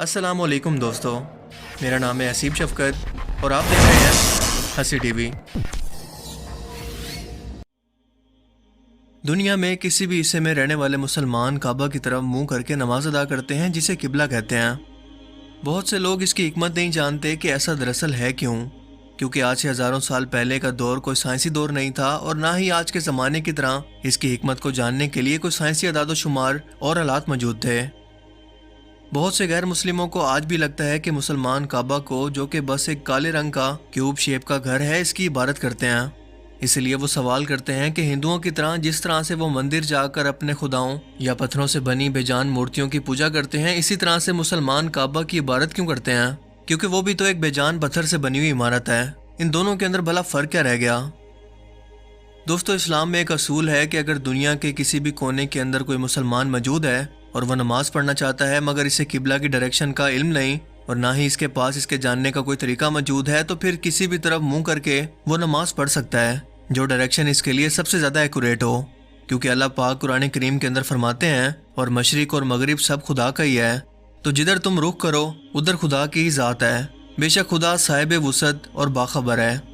अस्सलाम वालेकुम दोस्तों, मेरा नाम है हसीब शफकत और आप देख रहे हैं हंसी टीवी। दुनिया में किसी भी हिस्से में रहने वाले मुसलमान काबा की तरफ मुंह करके नमाज अदा करते हैं, जिसे किबला कहते हैं। बहुत से लोग इसकी हिकमत नहीं जानते कि ऐसा दरअसल है क्यों, क्योंकि आज से हज़ारों साल पहले का दौर कोई साइंसी दौर नहीं था और ना ही आज के ज़माने की तरह इसकी हिकमत को जानने के लिए कोई साइंसी अदाद-ओ-शुमार और आलात मौजूद थे। बहुत से गैर मुस्लिमों को आज भी लगता है कि मुसलमान काबा को, जो कि बस एक काले रंग का क्यूब शेप का घर है, इसकी इबादत करते हैं। इसलिए वो सवाल करते हैं कि हिंदुओं की तरह जिस तरह से वो मंदिर जाकर अपने खुदाओं या पत्थरों से बनी बेजान मूर्तियों की पूजा करते हैं, इसी तरह से मुसलमान काबा की इबादत क्यों करते हैं, क्योंकि वो भी तो एक बेजान पत्थर से बनी हुई इमारत है। इन दोनों के अंदर भला फर्क क्या रह गया? दोस्तों, इस्लाम में एक असूल है कि अगर दुनिया के किसी भी कोने के अंदर कोई मुसलमान मौजूद है और वह नमाज पढ़ना चाहता है, मगर इसे किबला की डायरेक्शन का इल्म नहीं और ना ही इसके पास इसके जानने का कोई तरीका मौजूद है, तो फिर किसी भी तरफ मुंह करके वो नमाज पढ़ सकता है जो डायरेक्शन इसके लिए सबसे ज़्यादा एक्यूरेट हो। क्योंकि अल्लाह पाक कुरान करीम के अंदर फरमाते हैं, और मशरिक और मगरिब सब खुदा का ही है, तो जिधर तुम रुख करो उधर खुदा की ही ज़ात है, बेशक खुदा साहिब वुसअत और बाखबर है।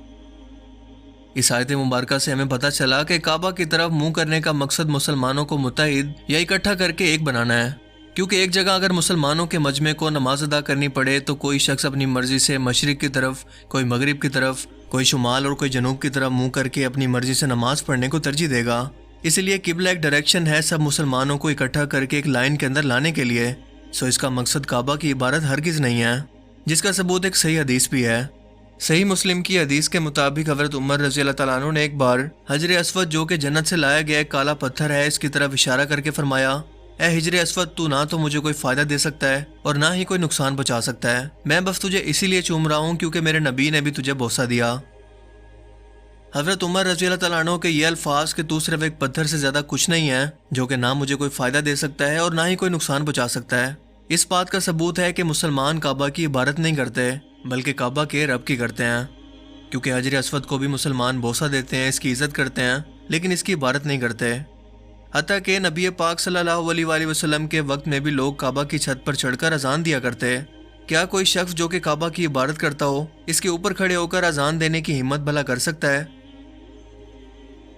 इस आयत मुबारक से हमें पता चला कि काबा की तरफ मुंह करने का मकसद मुसलमानों को मुत्तहिद या इकट्ठा करके एक बनाना है। क्योंकि एक जगह अगर मुसलमानों के मजमे को नमाज अदा करनी पड़े तो कोई शख्स अपनी मर्जी से मशरिक की तरफ, कोई मगरिब की तरफ, कोई शुमाल और कोई जनूब की तरफ मुंह करके अपनी मर्जी से नमाज पढ़ने को तरजीह देगा। इसलिए किबला एक डायरेक्शन है सब मुसलमानों को इकट्ठा करके एक लाइन के अंदर लाने के लिए। सो इसका मकसद काबा की इबादत हरगिज़ नहीं है, जिसका सबूत एक सही हदीस भी है। सही मुस्लिम की हदीस के मुताबिक हज़रत उमर रज़ी अल्लाह तआला अन्हु ने एक बार हजर अस्वद, जो कि जन्नत से लाया गया एक काला पत्थर है, इसकी तरफ इशारा करके फरमाया, ए हिजर अस्वद, तू ना तो मुझे कोई फ़ायदा दे सकता है और ना ही कोई नुकसान पहुँचा सकता है। मैं बस तुझे इसीलिए चूम रहा हूँ क्योंकि मेरे नबी ने भी तुझे बोसा दिया। हज़रत उमर रज़ी अल्लाह तआला अन्हु के ये अल्फाज कि तू सिर्फ एक पत्थर से ज़्यादा कुछ नहीं है, जो कि ना मुझे कोई फ़ायदा दे सकता है और ना ही कोई नुकसान पहुँचा सकता है, इस बात का सबूत है कि मुसलमान काबा की इबादत नहीं करते बल्कि काबा के रब की करते हैं। क्योंकि हजर अस्वद को भी मुसलमान बोसा देते हैं, इसकी इज़्ज़त करते हैं, लेकिन इसकी इबादत नहीं करते। हत्ता कि नबी पाक सल्लल्लाहु अलैहि वसल्लम के वक्त में भी लोग काबा की छत पर चढ़कर अजान दिया करते। क्या कोई शख्स जो कि काबा की इबादत करता हो इसके ऊपर खड़े होकर अजान देने की हिम्मत भला कर सकता है?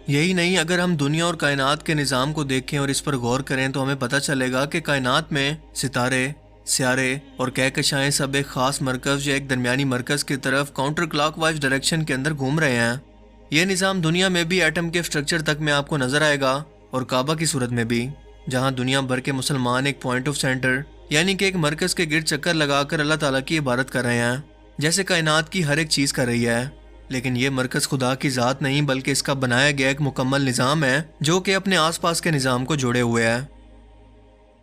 यही नहीं, अगर हम दुनिया और कायनात के निज़ाम को देखें और इस पर गौर करें तो हमें पता चलेगा कि कायनात में सितारे, स्यारे और कहकशाएं सब एक ख़ास मरकज़ या एक दरमियानी मरकज़ की तरफ काउंटर क्लॉकवाइज डायरेक्शन के अंदर घूम रहे हैं। यह निज़ाम दुनिया में भी एटम के स्ट्रक्चर तक में आपको नज़र आएगा और काबा की सूरत में भी, जहां दुनिया भर के मुसलमान एक पॉइंट ऑफ सेंटर यानी कि एक मरकज़ के गिर्द चक्कर लगाकर अल्लाह ताला की इबादत कर रहे हैं, जैसे कायनात की हर एक चीज़ कर रही है। लेकिन ये मरकज़ खुदा की ज़ात नहीं बल्कि इसका बनाया गया एक मुकम्मल निज़ाम है जो कि अपने आसपास के निज़ाम को जोड़े हुए है।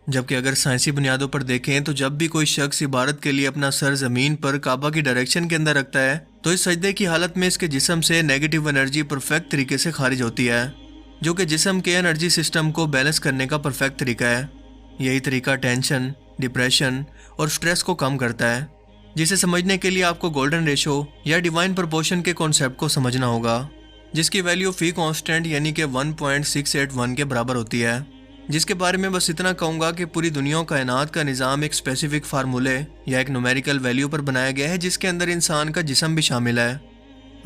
जबकि अगर साइंसी बुनियादों पर देखें तो जब भी कोई शख्स इबादत के लिए अपना सर ज़मीन पर काबा की डायरेक्शन के अंदर रखता है तो इस सजदे की हालत में इसके जिस्म से नेगेटिव एनर्जी परफेक्ट तरीके से खारिज होती है, जो कि जिस्म के एनर्जी सिस्टम को बैलेंस करने का परफेक्ट तरीका है। यही तरीका टेंशन, डिप्रेशन और स्ट्रेस को कम करता है, जिसे समझने के लिए आपको गोल्डन रेशो या डिवाइन प्रोपोर्शन के कॉन्सेप्ट को समझना होगा, जिसकी वैल्यू फी कांस्टेंट यानी कि 1.681 के बराबर होती है। जिसके बारे में बस इतना कहूँगा कि पूरी दुनिया कायनात का निज़ाम एक स्पेसिफिक फार्मूले या एक न्यूमेरिकल वैल्यू पर बनाया गया है, जिसके अंदर इंसान का जिस्म भी शामिल है।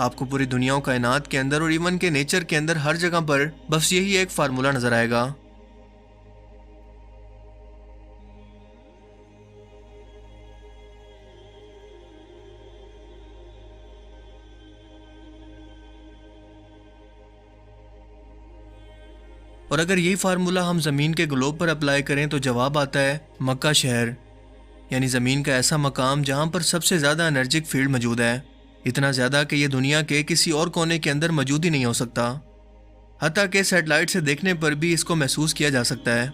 आपको पूरी दुनिया कायनात के अंदर और इवन के नेचर के अंदर हर जगह पर बस यही एक फार्मूला नजर आएगा। और अगर यही फार्मूला हम ज़मीन के ग्लोब पर अप्लाई करें तो जवाब आता है मक्का शहर, यानी ज़मीन का ऐसा मकाम जहां पर सबसे ज़्यादा एनर्जिक फील्ड मौजूद है, इतना ज़्यादा कि ये दुनिया के किसी और कोने के अंदर मौजूद ही नहीं हो सकता। हत्ता कि सैटेलाइट से देखने पर भी इसको महसूस किया जा सकता है।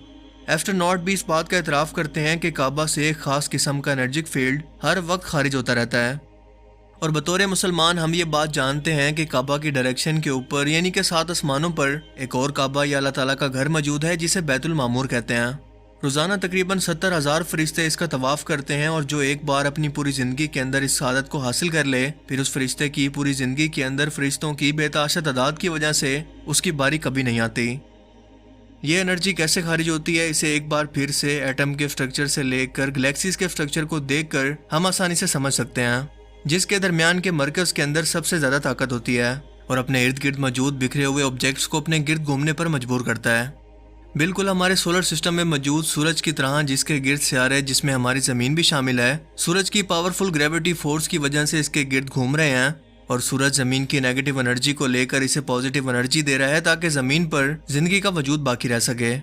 एस्ट्रोनॉट भी इस बात का एतराफ़ करते हैं कि काबा से एक ख़ास किस्म का एनर्जिक फील्ड हर वक्त खारिज होता रहता है। और बतौर मुसलमान हम ये बात जानते हैं कि काबा की डायरेक्शन के ऊपर यानी कि 7 आसमानों पर एक और काबा या अल्लाह ताला का घर मौजूद है, जिसे बैतुल मामूर कहते हैं। रोज़ाना तकरीबन 70,000 फरिश्ते इसका तवाफ़ करते हैं और जो एक बार अपनी पूरी ज़िंदगी के अंदर इस सादत को हासिल कर ले, फिर उस फरिश्ते की पूरी ज़िंदगी के अंदर फरिश्तों की बेताशा तादाद की वजह से उसकी बारी कभी नहीं आती। یہ انرجی کیسے خارج ہوتی ہے اسے ایک بار پھر سے ایٹم کے اسٹرکچر سے لے کر گلیکسیز کے اسٹرکچر کو دیکھ کر ہم آسانی سے سمجھ سکتے ہیں، جس کے درمیان کے مرکز کے اندر سب سے زیادہ طاقت ہوتی ہے اور اپنے ارد گرد موجود بکھرے ہوئے آبجیکٹس کو اپنے گرد گھومنے پر مجبور کرتا ہے، بالکل ہمارے سولر سسٹم میں موجود سورج کی طرح، جس کے گرد سیارے جس میں ہماری زمین بھی شامل ہے سورج کی پاورفل گریویٹی فورس کی وجہ سے اس کے گرد گھوم رہے ہیں، اور سورج زمین کی نیگیٹو انرجی کو لے کر اسے پازیٹیو انرجی دے رہا ہے تاکہ زمین پر زندگی کا وجود باقی رہ سکے۔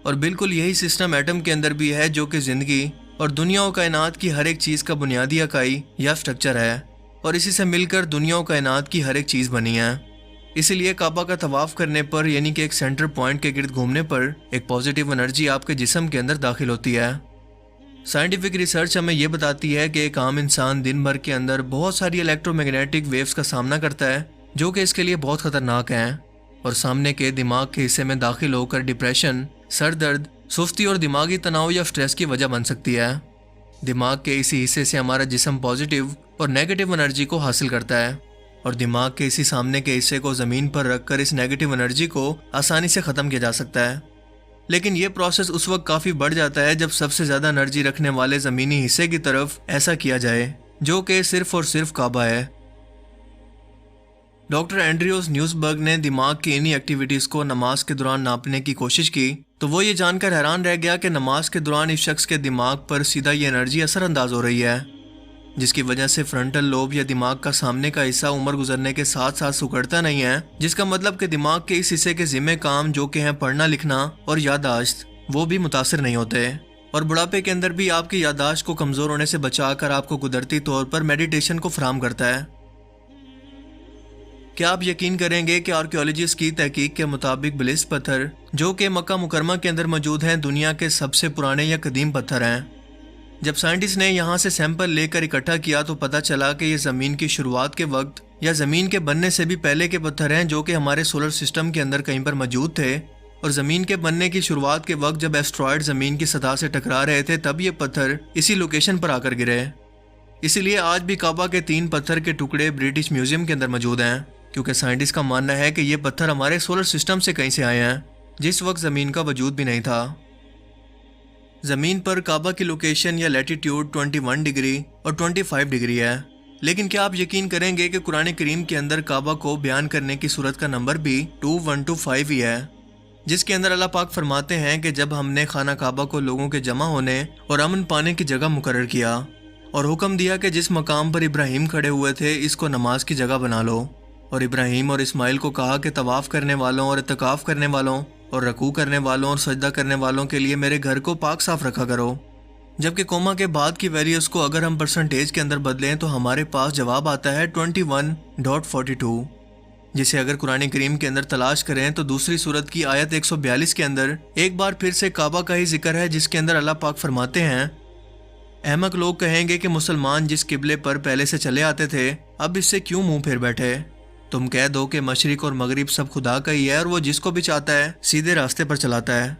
اور بالکل یہی سسٹم ایٹم کے اندر بھی ہے، جو کہ زندگی اور دنیا و کائنات کی ہر ایک چیز کا بنیادی اکائی یا اسٹرکچر ہے، اور اسی سے مل کر دنیا و کائنات کی ہر ایک چیز بنی ہے۔ اسی لیے کعبہ کا طواف کرنے پر، یعنی کہ ایک سینٹر پوائنٹ کے گرد گھومنے پر، ایک پازیٹیو انرجی آپ کے جسم کے اندر داخل ہوتی ہے۔ سائنٹیفک ریسرچ ہمیں یہ بتاتی ہے کہ ایک عام انسان دن بھر کے اندر بہت ساری الیکٹرو میگنیٹک ویوز کا سامنا کرتا ہے، جو کہ اس کے لیے بہت خطرناک ہیں، اور سامنے کے دماغ کے حصے میں داخل ہو کر ڈپریشن، سر درد، سستی اور دماغی تناؤ یا سٹریس کی وجہ بن سکتی ہے۔ دماغ کے اسی حصے سے ہمارا جسم پازیٹیو اور نیگیٹو انرجی کو حاصل کرتا ہے، اور دماغ کے اسی سامنے کے حصے کو زمین پر رکھ کر اس نیگیٹو انرجی کو آسانی سے ختم کیا جا سکتا ہے۔ لیکن یہ پروسیس اس وقت کافی بڑھ جاتا ہے جب سب سے زیادہ انرجی رکھنے والے زمینی حصے کی طرف ایسا کیا جائے، جو کہ صرف اور صرف کعبہ ہے۔ ڈاکٹر اینڈریوز نیوزبرگ نے دماغ کی انہی ایکٹیویٹیز کو نماز کے دوران ناپنے کی کوشش کی تو وہ یہ جان کر حیران رہ گیا کہ نماز کے دوران اس شخص کے دماغ پر سیدھا یہ انرجی اثر انداز ہو رہی ہے، جس کی وجہ سے فرنٹل لوب یا دماغ کا سامنے کا حصہ عمر گزرنے کے ساتھ ساتھ سکڑتا نہیں ہے، جس کا مطلب کہ دماغ کے اس حصے کے ذمہ کام جو کہ ہیں پڑھنا لکھنا اور یادداشت، وہ بھی متاثر نہیں ہوتے، اور بڑھاپے کے اندر بھی آپ کی یادداشت کو کمزور ہونے سے بچا کر آپ کو قدرتی طور پر میڈیٹیشن کو فراہم کرتا ہے۔ کیا آپ یقین کریں گے کہ آرکیولوجسٹ کی تحقیق کے مطابق بلس پتھر، جو کہ مکہ مکرمہ کے اندر موجود ہیں، دنیا کے سب سے پرانے یا قدیم پتھر ہیں۔ جب سائنٹسٹ نے یہاں سے سیمپل لے کر اکٹھا کیا تو پتہ چلا کہ یہ زمین کی شروعات کے وقت یا زمین کے بننے سے بھی پہلے کے پتھر ہیں، جو کہ ہمارے سولر سسٹم کے اندر کہیں پر موجود تھے، اور زمین کے بننے کی شروعات کے وقت جب ایسٹرائیڈ زمین کی سطح سے ٹکرا رہے تھے تب یہ پتھر اسی لوکیشن پر آ کر گرے۔ اسی لیے آج بھی کعبہ کے 3 پتھر کے ٹکڑے برٹش میوزیم کے اندر موجود ہیں، کیونکہ سائنٹسٹ کا ماننا ہے کہ یہ پتھر ہمارے سولر سسٹم سے کہیں سے آئے ہیں، جس وقت زمین کا وجود بھی نہیں تھا۔ زمین پر کعبہ کی لوکیشن یا لیٹیٹیوڈ 21 ڈگری اور 25 ڈگری ہے، لیکن کیا آپ یقین کریں گے کہ قرآن کریم کے اندر کعبہ کو بیان کرنے کی صورت کا نمبر بھی 2125 ہی ہے، جس کے اندر اللہ پاک فرماتے ہیں کہ جب ہم نے خانہ کعبہ کو لوگوں کے جمع ہونے اور امن پانے کی جگہ مقرر کیا اور حکم دیا کہ جس مقام پر ابراہیم کھڑے ہوئے تھے اس کو نماز کی جگہ بنا لو، اور ابراہیم اور اسماعیل کو کہا کہ طواف کرنے والوں اور اعتکاف کرنے والوں اور رکوع کرنے والوں اور سجدہ کرنے والوں کے لیے میرے گھر کو پاک صاف رکھا کرو۔ جبکہ کوما کے بعد کی ویلیوز کو اگر ہم پرسنٹیج کے اندر بدلیں تو ہمارے پاس جواب آتا ہے 21.42، جسے اگر قرآن کریم کے اندر تلاش کریں تو دوسری سورت کی آیت 142 کے اندر ایک بار پھر سے کعبہ کا ہی ذکر ہے، جس کے اندر اللہ پاک فرماتے ہیں، احمق لوگ کہیں گے کہ مسلمان جس قبلے پر پہلے سے چلے آتے تھے اب اس سے کیوں منہ پھیر بیٹھے؟ تم کہہ دو کہ مشرق اور مغرب سب خدا کا ہی ہے اور وہ جس کو بھی چاہتا ہے سیدھے راستے پر چلاتا ہے۔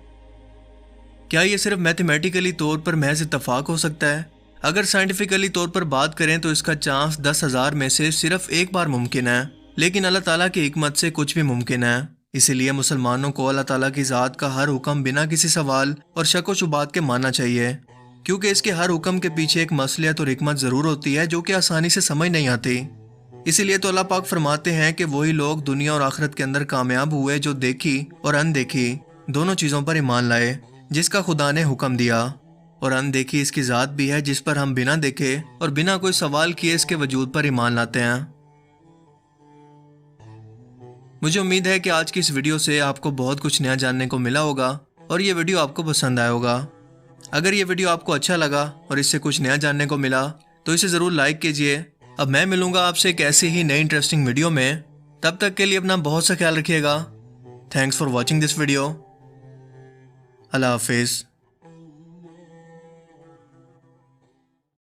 کیا یہ صرف میتھمیٹیکلی طور پر محض اتفاق ہو سکتا ہے؟ اگر سائنٹیفکلی طور پر بات کریں تو اس کا چانس 10,000 میں سے صرف ایک بار ممکن ہے، لیکن اللہ تعالیٰ کی حکمت سے کچھ بھی ممکن ہے۔ اسی لیے مسلمانوں کو اللہ تعالیٰ کی ذات کا ہر حکم بنا کسی سوال اور شک و شبہات کے ماننا چاہیے، کیونکہ اس کے ہر حکم کے پیچھے ایک مصلحت اور حکمت ضرور ہوتی ہے جو کہ آسانی سے سمجھ نہیں آتی۔ اسی لیے تو اللہ پاک فرماتے ہیں کہ وہی لوگ دنیا اور آخرت کے اندر کامیاب ہوئے جو دیکھی اور اندیکھی دونوں چیزوں پر ایمان لائے جس کا خدا نے حکم دیا، اور اندیکھی اس کی ذات بھی ہے جس پر ہم بنا دیکھے اور بنا کوئی سوال کیے اس کے وجود پر ایمان لاتے ہیں۔ مجھے امید ہے کہ آج کی اس ویڈیو سے آپ کو بہت کچھ نیا جاننے کو ملا ہوگا اور یہ ویڈیو آپ کو پسند آیا ہوگا۔ اگر یہ ویڈیو آپ کو اچھا لگا اور اس سے کچھ نیا جاننے کو ملا تو اسے ضرور لائک کیجئے۔ اب میں ملوں گا آپ سے ایک ایسی ہی نئی انٹرسٹنگ ویڈیو میں، تب تک کے لیے اپنا بہت سا خیال رکھیے گا۔ Thanks for watching this video. اللہ حافظ۔